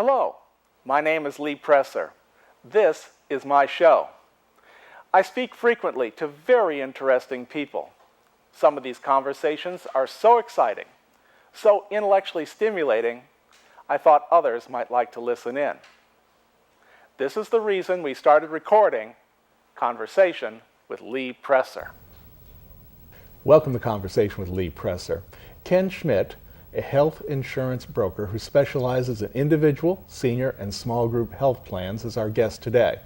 Hello, my name is Lee Presser. This is my show. I speak frequently to very interesting people. Some of these conversations are so exciting, so intellectually stimulating, I thought others might like to listen in. This is the reason we started recording Conversation with Lee Presser. Welcome to Conversation with Lee Presser. Ken Schmidt, a health insurance broker who specializes in individual, senior, and small group health plans, is our guest today.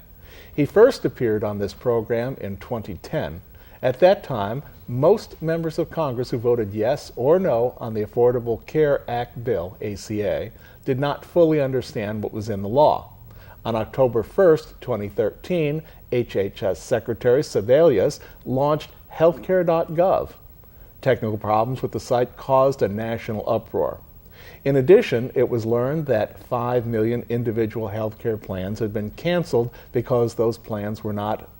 He first appeared on this program in 2010. At that time, most members of Congress who voted yes or no on the Affordable Care Act bill, ACA, did not fully understand what was in the law. On October 1st, 2013, HHS Secretary Sebelius launched healthcare.gov. Technical problems with the site caused a national uproar. In addition, it was learned that 5 million individual healthcare plans had been canceled because those plans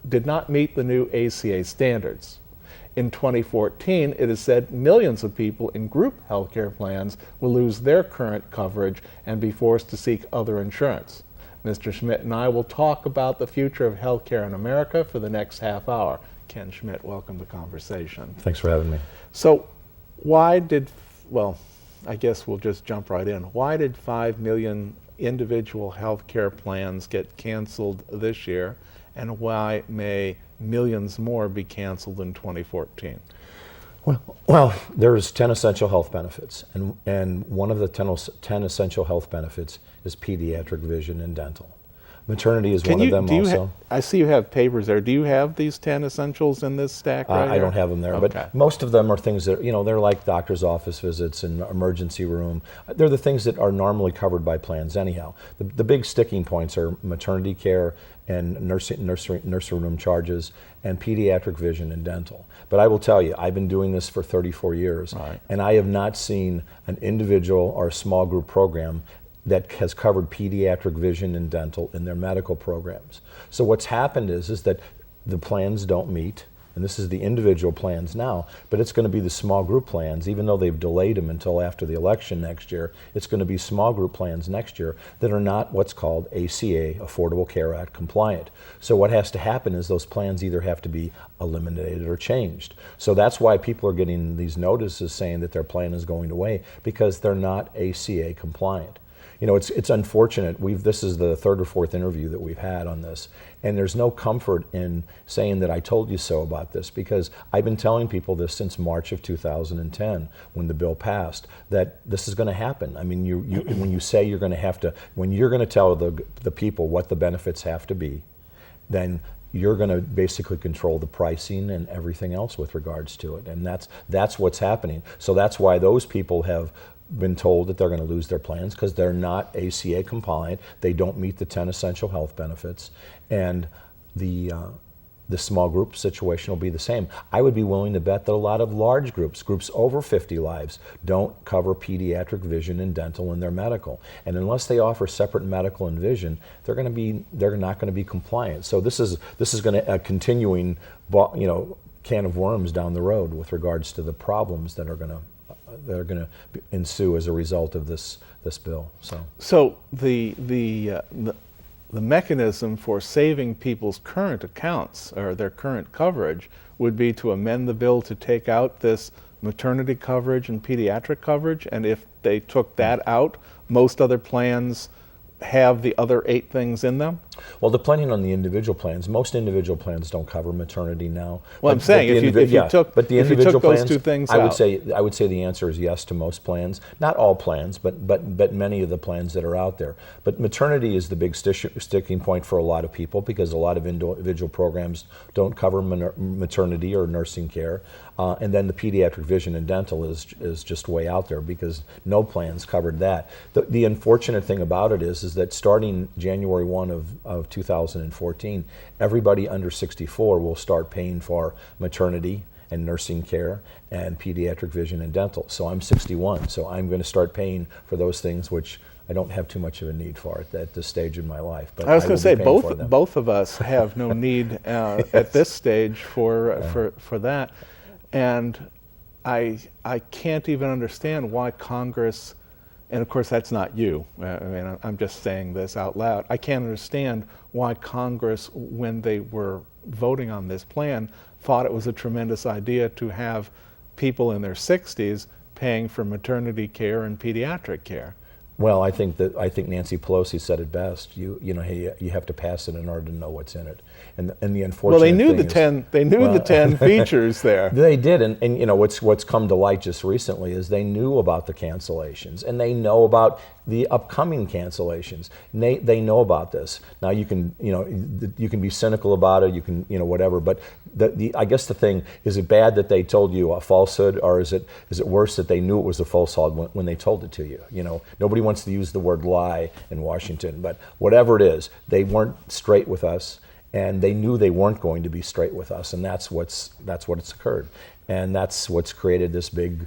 did not meet the new ACA standards. In 2014, it is said millions of people in group healthcare plans will lose their current coverage and be forced to seek other insurance. Mr. Schmidt and I will talk about the future of healthcare in America for the next half hour. Ken Schmidt, welcome to Conversation. Thanks for having me. So I guess we'll just jump right in. Why did 5 million individual health care plans get canceled this year, and why may millions more be canceled in 2014? Well, there's 10 essential health benefits, and one of the 10 essential health benefits is pediatric vision and dental. Maternity is one of them also. I see you have papers there. Do you have these 10 essentials in this stack right I don't have them there, okay. But most of them are things that, they're like doctor's office visits and emergency room. They're the things that are normally covered by plans anyhow. The big sticking points are maternity care and nursery room charges and pediatric vision and dental. But I will tell you, I've been doing this for 34 years, right, and I have not seen an individual or a small group program that has covered pediatric vision and dental in their medical programs. So what's happened is that the plans don't meet, and this is the individual plans now, but it's going to be the small group plans, even though they've delayed them until after the election next year, it's going to be small group plans next year that are not what's called ACA, Affordable Care Act compliant. So what has to happen is those plans either have to be eliminated or changed. So that's why people are getting these notices saying that their plan is going away, because they're not ACA compliant. It's unfortunate. This is the third or fourth interview that we've had on this, and there's no comfort in saying that I told you so about this, because I've been telling people this since March of 2010 when the bill passed, that this is going to happen. I mean, when you say you're going to have to, when you're going to tell the people what the benefits have to be, then you're going to basically control the pricing and everything else with regards to it, and that's what's happening. So that's why those people have been told that they're going to lose their plans, because they're not ACA compliant. They don't meet the 10 essential health benefits, and the small group situation will be the same. I would be willing to bet that a lot of large groups over 50 lives, don't cover pediatric vision and dental in their medical, and unless they offer separate medical and vision, they're not going to be compliant. So this is going to a continuing can of worms down the road with regards to the problems that are going to ensue as a result of this bill. So the mechanism for saving people's current accounts or their current coverage would be to amend the bill to take out this maternity coverage and pediatric coverage, and if they took that out, most other plans have the other 8 things in them? Well, depending on the individual plans, most individual plans don't cover maternity now. Well, I'm saying if you took those 2 things out. I would say the answer is yes to most plans. Not all plans, but many of the plans that are out there. But maternity is the big sticking point for a lot of people, because a lot of individual programs don't cover maternity or nursing care. And then the pediatric vision and dental is just way out there, because no plans covered that. The unfortunate thing about it is that starting January 1 of 2014, everybody under 64 will start paying for maternity and nursing care and pediatric vision and dental. So I'm 61, so I'm going to start paying for those things which I don't have too much of a need for at this stage in my life. But I was going to say both of us have no need at this stage for that, and I can't even understand why Congress and of course that's not you. I mean, I'm just saying this out loud. I can't understand why Congress, when they were voting on this plan, thought it was a tremendous idea to have people in their 60s paying for maternity care and pediatric care. Well, I think Nancy Pelosi said it best. You know, hey, you have to pass it in order to know what's in it. And the unfortunate well, they knew thing the 10 features there. They did, and you know what's come to light just recently is they knew about the cancellations, and they know about the upcoming cancellations. They know about this. Now you can be cynical about it, you can whatever, but I guess the thing is, it bad that they told you a falsehood, or is it worse that they knew it was a falsehood when they told it to you? You know, nobody wants to use the word lie in Washington, but whatever it is, they weren't straight with us, and they knew they weren't going to be straight with us, and that's what's occurred, and that's what's created this big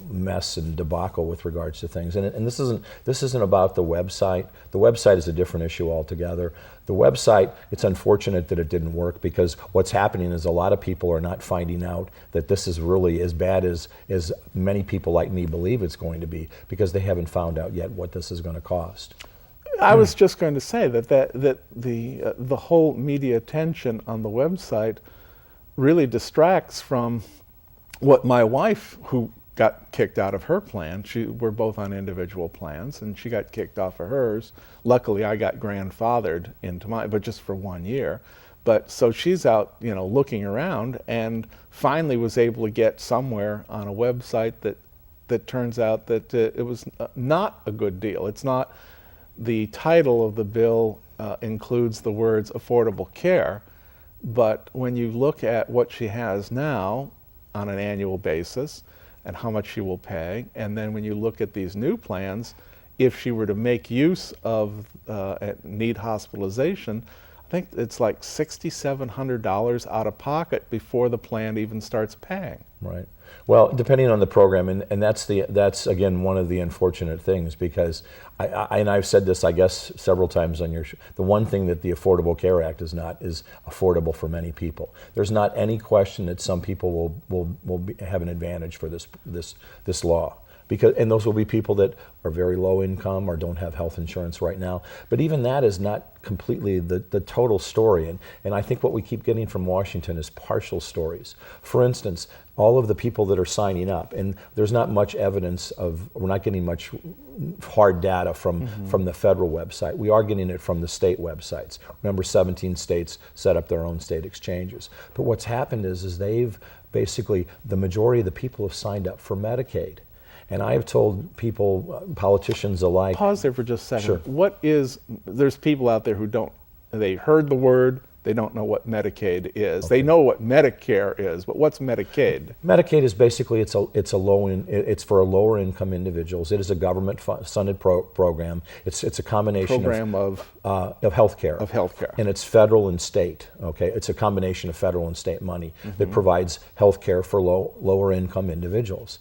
mess and debacle with regards to things. And this isn't about the website. The website is a different issue altogether. The website, it's unfortunate that it didn't work, because what's happening is a lot of people are not finding out that this is really as bad as many people like me believe it's going to be, because they haven't found out yet what this is going to cost. I was just going to say that the whole media attention on the website really distracts from what my wife, who got kicked out of her plan. We're both on individual plans, and she got kicked off of hers. Luckily, I got grandfathered into mine, but just for 1 year. But so she's out, looking around, and finally was able to get somewhere on a website that turns out that it was not a good deal. It's not. The title of the bill includes the words affordable care, but when you look at what she has now on an annual basis and how much she will pay, and then when you look at these new plans, if she were to make use of need hospitalization, I think it's like $6,700 out of pocket before the plan even starts paying. Right. Well, depending on the program, and that's again one of the unfortunate things, because I've said this, I guess, several times on your show. The one thing that the Affordable Care Act is not is affordable for many people. There's not any question that some people will have an advantage for this law. And those will be people that are very low income or don't have health insurance right now. But even that is not completely the total story. And I think what we keep getting from Washington is partial stories. For instance, all of the people that are signing up, and there's not much evidence we're not getting much hard data from the federal website. We are getting it from the state websites. Remember, 17 states set up their own state exchanges. But what's happened is they've basically, the majority of the people have signed up for Medicaid. And I have told people, politicians alike. Pause there for just a second. Sure. There's people out there who they heard the word, they don't know what Medicaid is. Okay. They know what Medicare is, but what's Medicaid? Medicaid is basically, it's for lower income individuals. It is a government funded program. It's a combination of healthcare. Of healthcare. And it's federal and state. Okay, it's a combination of federal and state money that provides healthcare for lower income individuals.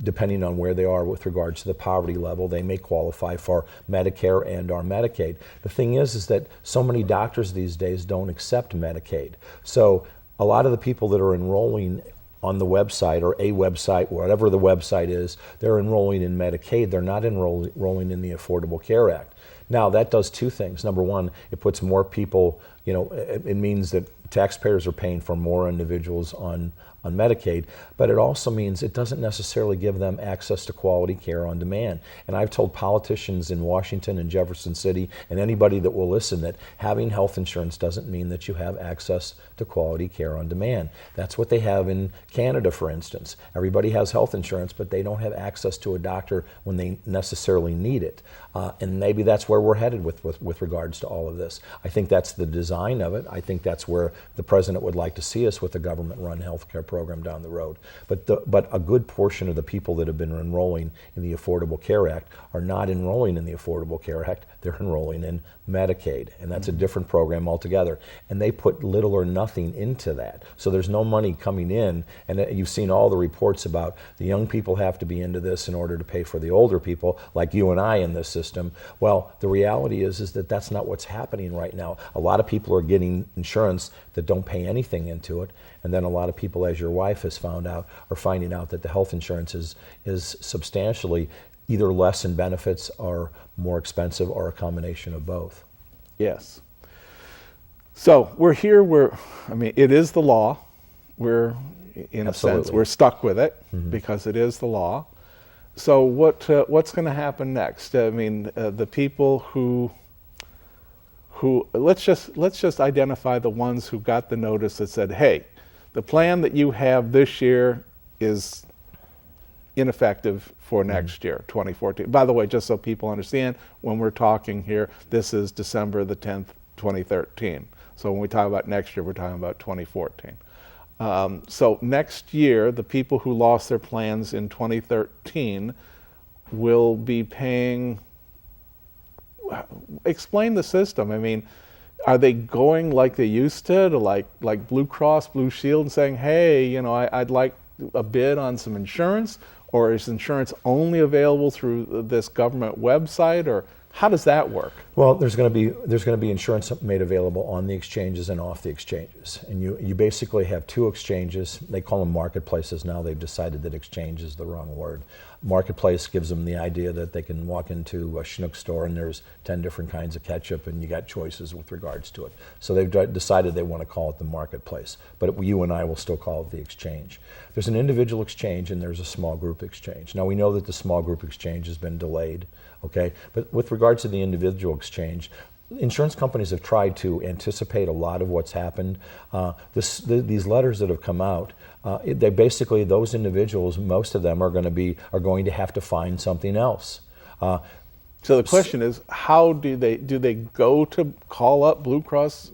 Depending on where they are with regards to the poverty level, they may qualify for Medicare and/or Medicaid. The thing is that so many doctors these days don't accept Medicaid. So a lot of the people that are enrolling on the website, or a website, whatever the website is, they're enrolling in Medicaid. They're not enrolling in the Affordable Care Act. Now, that does two things. Number one, it puts more people, it means that taxpayers are paying for more individuals on Medicaid, but it also means it doesn't necessarily give them access to quality care on demand. And I've told politicians in Washington and Jefferson City, and anybody that will listen, that having health insurance doesn't mean that you have access to quality care on demand. That's what they have in Canada, for instance. Everybody has health insurance, but they don't have access to a doctor when they necessarily need it. And maybe that's where we're headed with regards to all of this. I think that's the design of it. I think that's where the president would like to see us, with a government-run healthcare program down the road. But a good portion of the people that have been enrolling in the Affordable Care Act are not enrolling in the Affordable Care Act. They're enrolling in Medicaid, and that's a different program altogether. And they put little or nothing into that. So there's no money coming in, and you've seen all the reports about the young people have to be into this in order to pay for the older people, like you and I in this system. Well, the reality is that that's not what's happening right now. A lot of people are getting insurance that don't pay anything into it, and then a lot of people, as your wife has found out, are finding out that the health insurance is substantially either less in benefits or more expensive or a combination of both. Yes. So we're here, it is the law. We're, in a sense, we're stuck with it because it is the law. So what's going to happen next? The people who let's just identify the ones who got the notice that said, hey, the plan that you have this year is ineffective for next year, 2014. By the way, just so people understand, when we're talking here, this is December the 10th, 2013. So when we talk about next year, we're talking about 2014. So next year, the people who lost their plans in 2013 will be paying. Explain the system. Are they going like they used to like Blue Cross Blue Shield and saying, hey, I'd like a bid on some insurance, or is insurance only available through this government website, or how does that work? Well, there's going to be insurance made available on the exchanges and off the exchanges, and you basically have two exchanges. They call them marketplaces now. They've decided that exchange is the wrong word. Marketplace gives them the idea that they can walk into a Schnuck store and there's 10 different kinds of ketchup and you got choices with regards to it. So they've decided they want to call it the marketplace, but you and I will still call it the exchange. There's an individual exchange and there's a small group exchange. Now we know that the small group exchange has been delayed, okay? But with regards to the individual exchange, insurance companies have tried to anticipate a lot of what's happened. These letters that have come out, they basically, those individuals, most of them are going to have to find something else. So the question is, how do they go to call up Blue Cross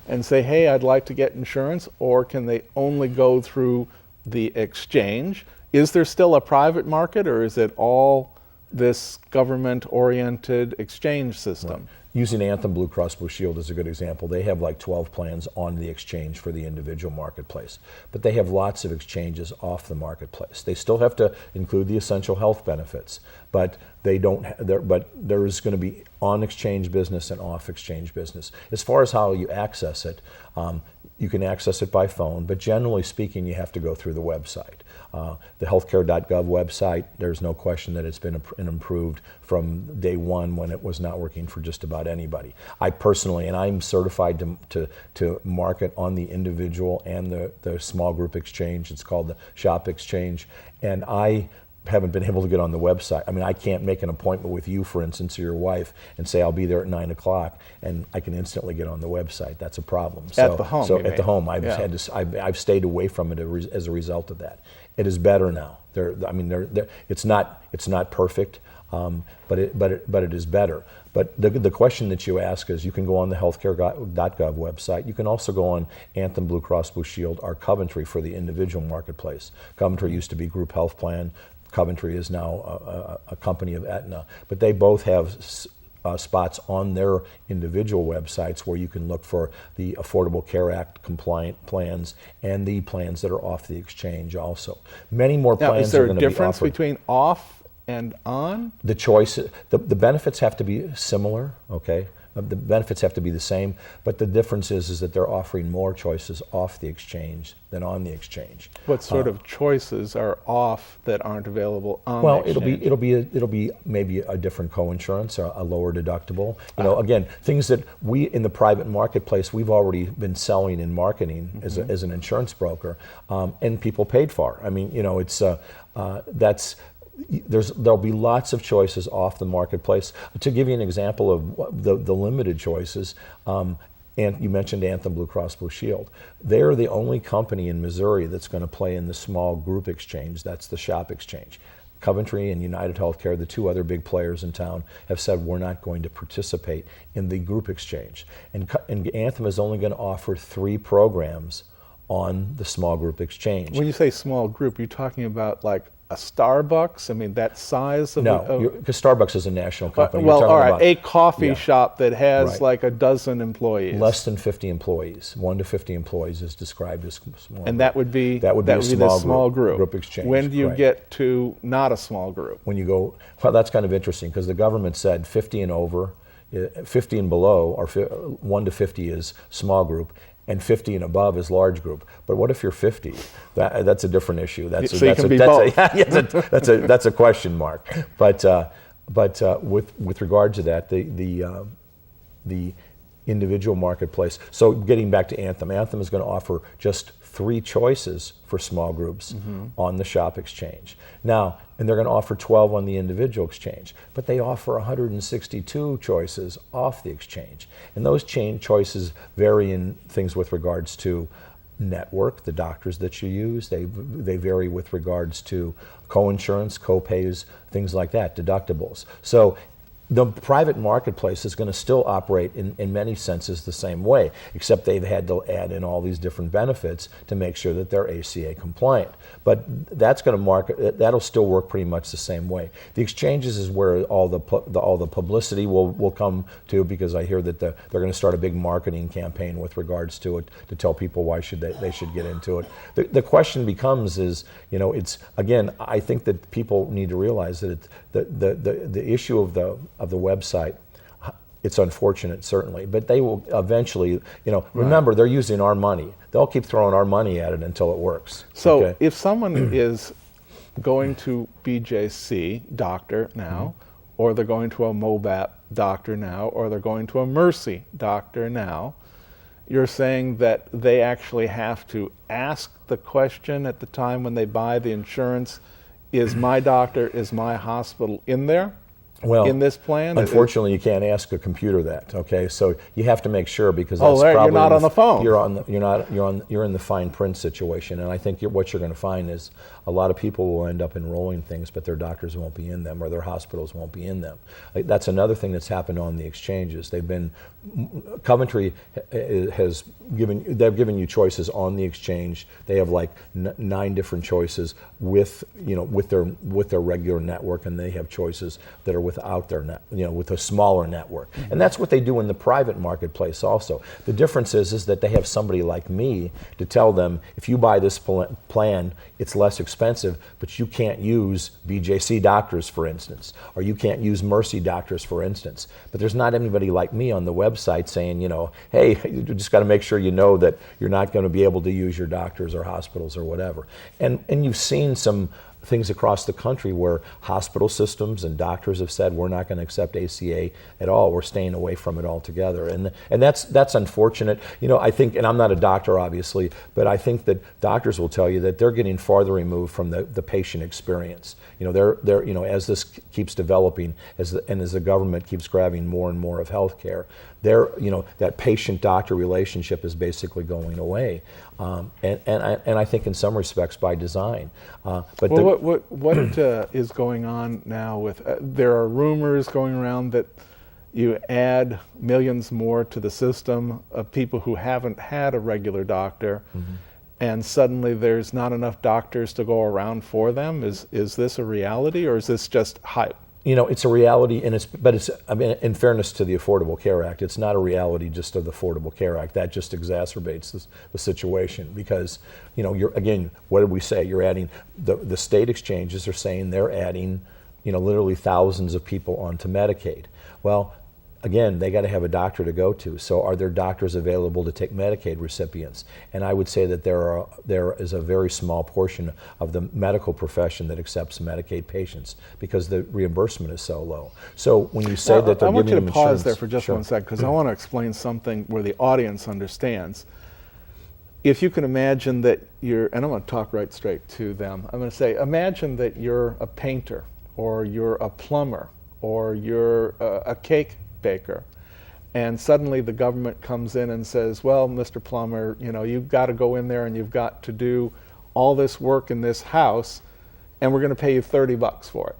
and say, hey, I'd like to get insurance, or can they only go through the exchange? Is there still a private market, or is it all this government-oriented exchange system? Right. Using Anthem Blue Cross Blue Shield is a good example. They have like 12 plans on the exchange for the individual marketplace, but they have lots of exchanges off the marketplace. They still have to include the essential health benefits, but they don't. But there is going to be on exchange business and off exchange business. As far as how you access it, you can access it by phone, but generally speaking, you have to go through the website. The healthcare.gov website, there's no question that it's been improved from day one when it was not working for just about anybody. I personally, and I'm certified to market on the individual and the small group exchange. It's called the Shop Exchange, and I haven't been able to get on the website. I can't make an appointment with you, for instance, or your wife, and say I'll be there at 9 o'clock, and I can instantly get on the website. That's a problem. At the home. So at the home, I've stayed away from it as a result of that. It is better now. It's not perfect, but it is better. But the question that you ask is, you can go on the healthcare.gov website. You can also go on Anthem Blue Cross Blue Shield or Coventry for the individual marketplace. Coventry used to be Group Health Plan. Coventry is now a company of Aetna, but they both have spots on their individual websites where you can look for the Affordable Care Act compliant plans and the plans that are off the exchange also. Many more plans are going to be offered. Is there a difference between off and on? The choice, the benefits have to be similar, okay? The benefits have to be the same, but the difference is that they're offering more choices off the exchange than on the exchange. What sort of choices are off that aren't available on the exchange? It'll be maybe a different coinsurance, or a lower deductible. Again, things that we in the private marketplace we've already been selling and marketing as an insurance broker, and people paid for. There'll be lots of choices off the marketplace. To give you an example of the limited choices, and you mentioned Anthem Blue Cross Blue Shield. They're the only company in Missouri that's going to play in the small group exchange. That's the Shop Exchange. Coventry and United Healthcare, the two other big players in town, have said we're not going to participate in the group exchange. And Anthem is only going to offer 3 programs on the small group exchange. When you say small group, you're talking about like a Starbucks? That size of No, because Starbucks is a national company. Well, all right, a coffee shop that has like a dozen employees. Less than 50 employees. 1 to 50 employees is described as small. And that would be the small group exchange. When do you get to not a small group? When you go, well, that's kind of interesting because the government said 50 and over, 50 and below, or 1 to 50 is small group, and 50 and above is large group. But what if you're 50? That's a different issue. That's a question mark. But with regard to that, the individual marketplace. So getting back to Anthem is going to offer just 3 choices for small groups on the shop exchange. Now, and they're going to offer 12 on the individual exchange, but they offer 162 choices off the exchange. And those choices vary in things with regards to network, the doctors that you use. They vary with regards to co-insurance, co-pays, things like that, deductibles. So the private marketplace is going to still operate in many senses the same way, except they've had to add in all these different benefits to make sure that they're ACA compliant. But that'll still work pretty much the same way. The exchanges is where all the publicity will come to, because I hear that they're going to start a big marketing campaign with regards to it to tell people why they should get into it. The question becomes is, it's, again, I think that people need to realize that the issue of the website, it's unfortunate, certainly, but they will eventually, remember, they're using our money. They'll keep throwing our money at it until it works. So if someone is going to BJC doctor now, or they're going to a MOBAP doctor now, or they're going to a Mercy doctor now, you're saying that they actually have to ask the question at the time when they buy the insurance, is my doctor, is my hospital in there? Well, in this plan? Unfortunately, you can't ask a computer that. Okay, so you have to make sure, because that's probably you're not on the phone. You're in the fine print situation, and I think what you're going to find is a lot of people will end up enrolling things, but their doctors won't be in them, or their hospitals won't be in them. That's another thing that's happened on the exchanges. Coventry has given you choices on the exchange. They have like 9 different choices with their regular network, and they have choices that are without their with a smaller network. And that's what they do in the private marketplace also. The difference is that they have somebody like me to tell them, if you buy this plan, it's less expensive, but you can't use BJC doctors, for instance, or you can't use Mercy doctors, for instance. But there's not anybody like me on the website saying, hey, you just got to make sure you know that you're not going to be able to use your doctors or hospitals or whatever. And you've seen some things across the country where hospital systems and doctors have said, we're not going to accept ACA at all. We're staying away from it altogether. And that's unfortunate. I think, and I'm not a doctor obviously, but I think that doctors will tell you that they're getting farther removed from the patient experience. They're as this keeps developing, as the government keeps grabbing more and more of healthcare, that patient-doctor relationship is basically going away, and I think in some respects by design. What is going on now with? There are rumors going around that you add millions more to the system of people who haven't had a regular doctor, and suddenly there's not enough doctors to go around for them. Is this a reality, or is this just hype? It's a reality, but in fairness to the Affordable Care Act, it's not a reality just of the Affordable Care Act. That just exacerbates the situation, because, again, what did we say? You're adding, the state exchanges are saying they're adding, literally thousands of people onto Medicaid. Well, again, they got to have a doctor to go to. So are there doctors available to take Medicaid recipients? And I would say that there is a very small portion of the medical profession that accepts Medicaid patients, because the reimbursement is so low. So when you say that they're giving them insurance... I want you to pause there for just 1 second, because I want to explain something where the audience understands. If you can imagine that and I'm going to talk right straight to them. I'm going to say, imagine that you're a painter, or you're a plumber, or you're a cake baker, and suddenly the government comes in and says, well, Mr. Plumber, you've got to go in there and you've got to do all this work in this house, and we're going to pay you $30 for it.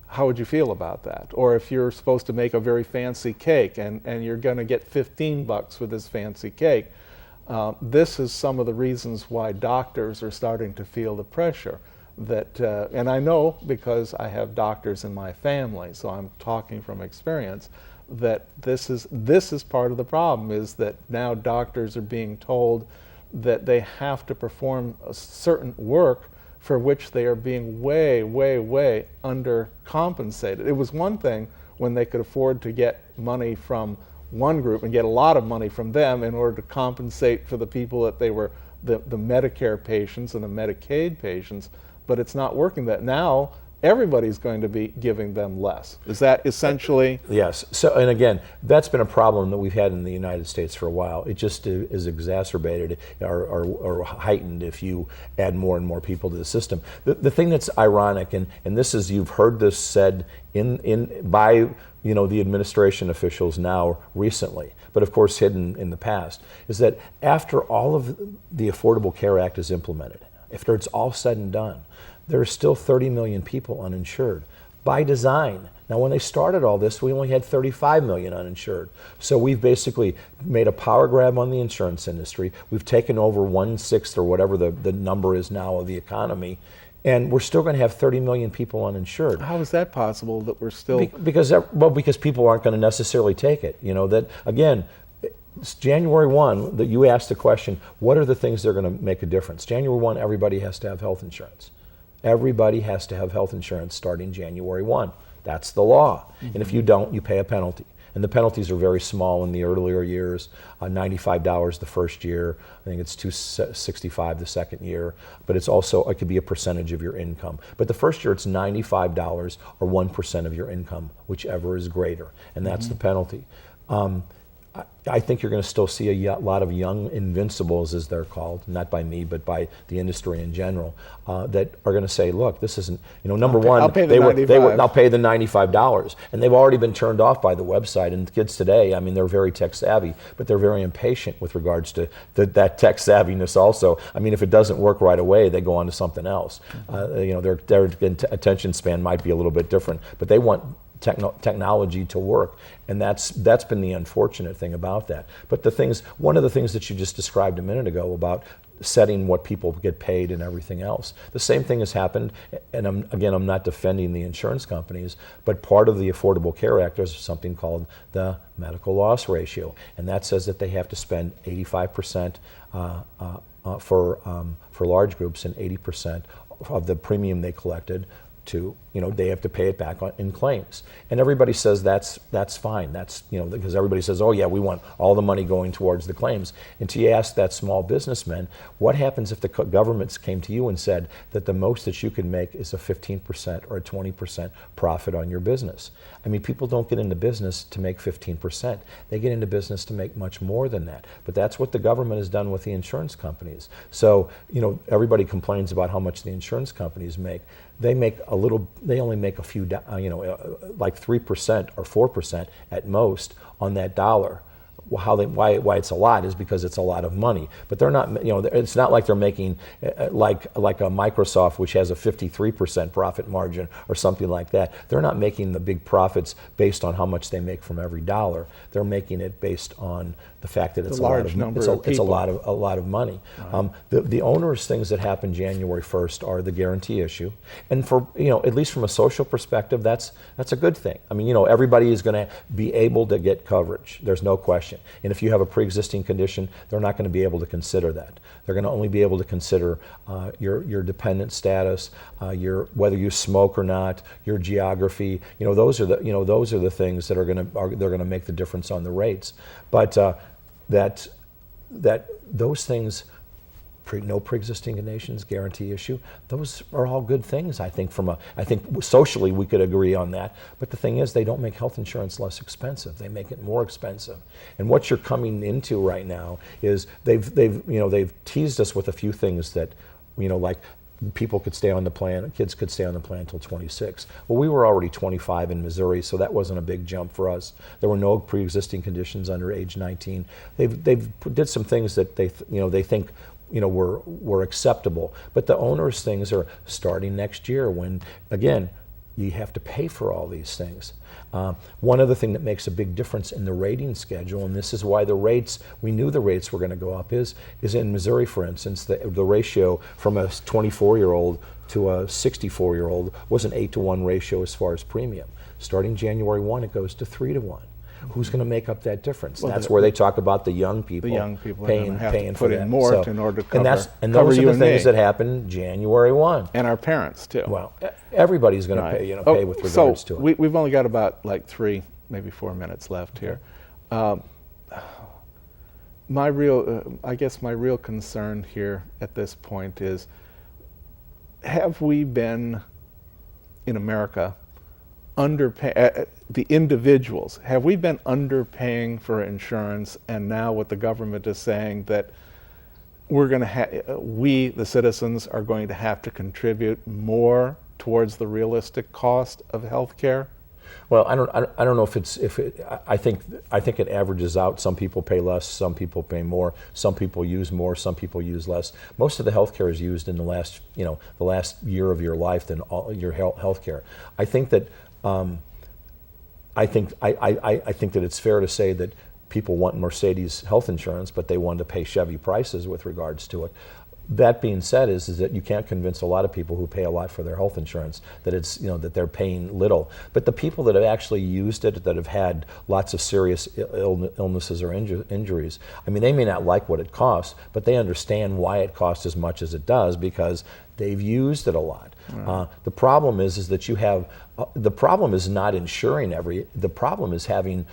How would you feel about that? Or if you're supposed to make a very fancy cake and you're going to get $15 for this fancy cake, this is some of the reasons why doctors are starting to feel the pressure. And I know, because I have doctors in my family, so I'm talking from experience, that this is part of the problem, is that now doctors are being told that they have to perform a certain work for which they are being way, way, way undercompensated. It was one thing when they could afford to get money from one group and get a lot of money from them in order to compensate for the people that they were the Medicare patients and the Medicaid patients, but it's not working that now everybody's going to be giving them less. Is that essentially? Yes. So, and again, that's been a problem that we've had in the United States for a while. It just is exacerbated or heightened if you add more and more people to the system. The thing that's ironic, and this is, you've heard this said by the administration officials now recently, but of course hidden in the past, is that after all of the Affordable Care Act is implemented, after it's all said and done, there are still 30 million people uninsured by design. Now, when they started all this, we only had 35 million uninsured. So we've basically made a power grab on the insurance industry. We've taken over 1/6 or whatever the number is now of the economy, and we're still going to have 30 million people uninsured. How is that possible that we're still? Because people aren't going to necessarily take it. That, again, it's January 1, that you asked the question, what are the things that are going to make a difference? January 1, everybody has to have health insurance. Everybody has to have health insurance starting January 1. That's the law. Mm-hmm. And if you don't, you pay a penalty. And the penalties are very small in the earlier years, $95 the first year. I think it's $265 the second year. But it could be a percentage of your income. But the first year it's $95 or 1% of your income, whichever is greater. And that's the penalty. I think you're going to still see a lot of young invincibles, as they're called, not by me, but by the industry in general, that are going to say, look, this isn't, number one, I'll pay the $95. I'll pay the $95. And they've already been turned off by the website. And kids today, they're very tech savvy, but they're very impatient with regards to that tech savviness also. If it doesn't work right away, they go on to something else. Their attention span might be a little bit different, but they want technology to work, and that's been the unfortunate thing about that. But one of the things that you just described a minute ago about setting what people get paid and everything else, the same thing has happened. And I'm not defending the insurance companies, but part of the Affordable Care Act is something called the medical loss ratio, and that says that they have to spend 85% for large groups and 80% of the premium they collected they have to pay it back in claims. And everybody says that's fine. That's, because everybody says, oh yeah, we want all the money going towards the claims. Until you ask that small businessman, what happens if the governments came to you and said that the most that you can make is a 15% or a 20% profit on your business? People don't get into business to make 15%. They get into business to make much more than that. But that's what the government has done with the insurance companies. So, everybody complains about how much the insurance companies make. They only make a few, like 3% or 4% at most on that dollar. Why it's a lot is because it's a lot of money. But they're not, it's not like they're making like a Microsoft, which has a 53% profit margin or something like that. They're not making the big profits based on how much they make from every dollar. They're making it based on the fact that it's a lot of money. Right. The onerous things that happen January 1st are the guarantee issue, and for at least from a social perspective, that's a good thing. Everybody is going to be able to get coverage. There's no question. And if you have a pre-existing condition, they're not going to be able to consider that. They're going to only be able to consider your dependent status, whether you smoke or not, your geography. Those are the things that they're going to make the difference on the rates. But those things, no pre-existing conditions, guarantee issue, those are all good things. I think socially we could agree on that. But the thing is, they don't make health insurance less expensive. They make it more expensive. And what you're coming into right now is they've teased us with a few things that, like people could stay on the plan, kids could stay on the plan until 26. Well, we were already 25 in Missouri, so that wasn't a big jump for us. There were no pre-existing conditions under age 19. They've did some things that they think were acceptable. But the onerous things are starting next year when, again, you have to pay for all these things. One other thing that makes a big difference in the rating schedule, and this is why we knew the rates were going to go up, is in Missouri, for instance, the ratio from a 24-year-old to a 64-year-old was an 8-to-1 ratio as far as premium. Starting January 1, it goes to 3-to-1. Who's going to make up that difference? Well, that's where they talk about the young people paying to for put in that. more in order to cover and those are the things me. that happen January 1. And our parents too. Well, everybody's going to pay with regards to it. We've only got about 3, maybe 4 minutes left here. I guess my real concern here at this point is, have we been, in America, the individuals, have we been underpaying for insurance, and now what the government is saying that we, the citizens, are going to have to contribute more towards the realistic cost of health care? Well, I don't know I think it averages out. Some people pay less, some people pay more, some people use more, some people use less. Most of the health care is used in the last year of your life than all your health care. I think that I think that it's fair to say that people want Mercedes health insurance, but they want to pay Chevy prices with regards to it. That being said, is that you can't convince a lot of people who pay a lot for their health insurance that it's, that they're paying little. But the people that have actually used it, that have had lots of serious illnesses or injuries, I mean, they may not like what it costs, but they understand why it costs as much as it does because they've used it a lot. Right. The problem is that you have. The problem is not insuring the problem is having,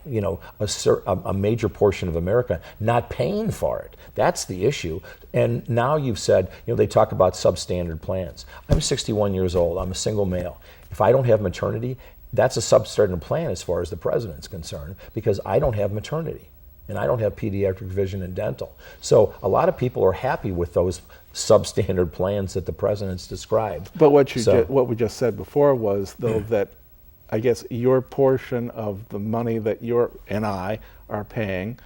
a major portion of America not paying for it. That's the issue. And now you've said, they talk about substandard plans. I'm 61 years old. I'm a single male. If I don't have maternity, that's a substandard plan as far as the president's concerned because I don't have maternity. And I don't have pediatric vision and dental. So a lot of people are happy with those substandard plans that the president's described. But what we just said before was, though, that I guess your portion of the money that you and I are paying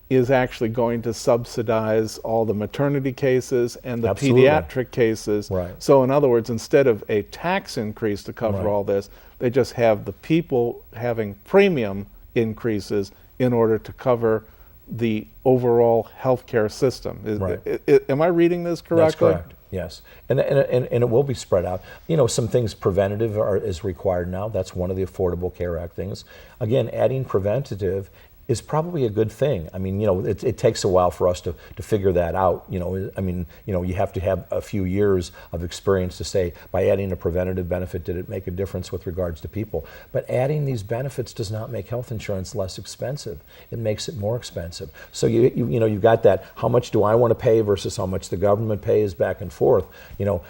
is actually going to subsidize all the maternity cases and the Absolutely. Pediatric cases. Right. So in other words, instead of a tax increase to cover Right. all this, they just have the people having premium increases in order to cover the overall healthcare system. Right. Am I reading this correctly? That's correct. Yes, and it will be spread out. Some things preventative is required now. That's one of the Affordable Care Act things. Again, adding preventative is probably a good thing. I mean, it takes a while for us to figure that out. You have to have a few years of experience to say, by adding a preventative benefit, did it make a difference with regards to people? But adding these benefits does not make health insurance less expensive. It makes it more expensive. So you've got that, how much do I want to pay versus how much the government pays, back and forth. That's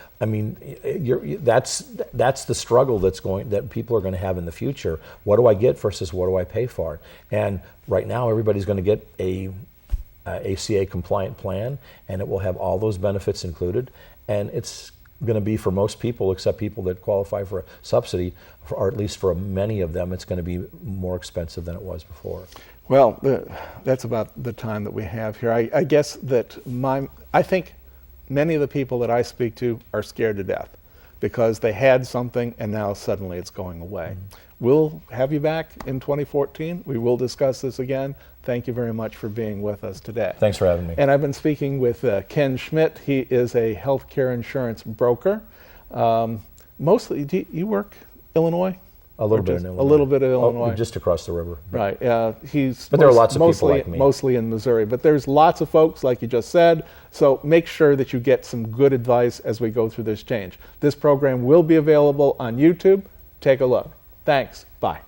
the struggle that people are going to have in the future. What do I get versus what do I pay for? And right now, everybody's going to get a ACA compliant plan, and it will have all those benefits included. And it's going to be, for most people, except people that qualify for a subsidy, or at least for many of them, it's going to be more expensive than it was before. Well, that's about the time that we have here. I guess that I think many of the people that I speak to are scared to death because they had something and now suddenly it's going away. Mm-hmm. We'll have you back in 2014. We will discuss this again. Thank you very much for being with us today. Thanks for having me. And I've been speaking with Ken Schmidt. He is a healthcare insurance broker. Mostly, do you work Illinois? A little bit in Illinois. A little bit of Illinois. Just across the river. Right. But there are lots of people like me. Mostly in Missouri. But there's lots of folks, like you just said. So make sure that you get some good advice as we go through this change. This program will be available on YouTube. Take a look. Thanks. Bye.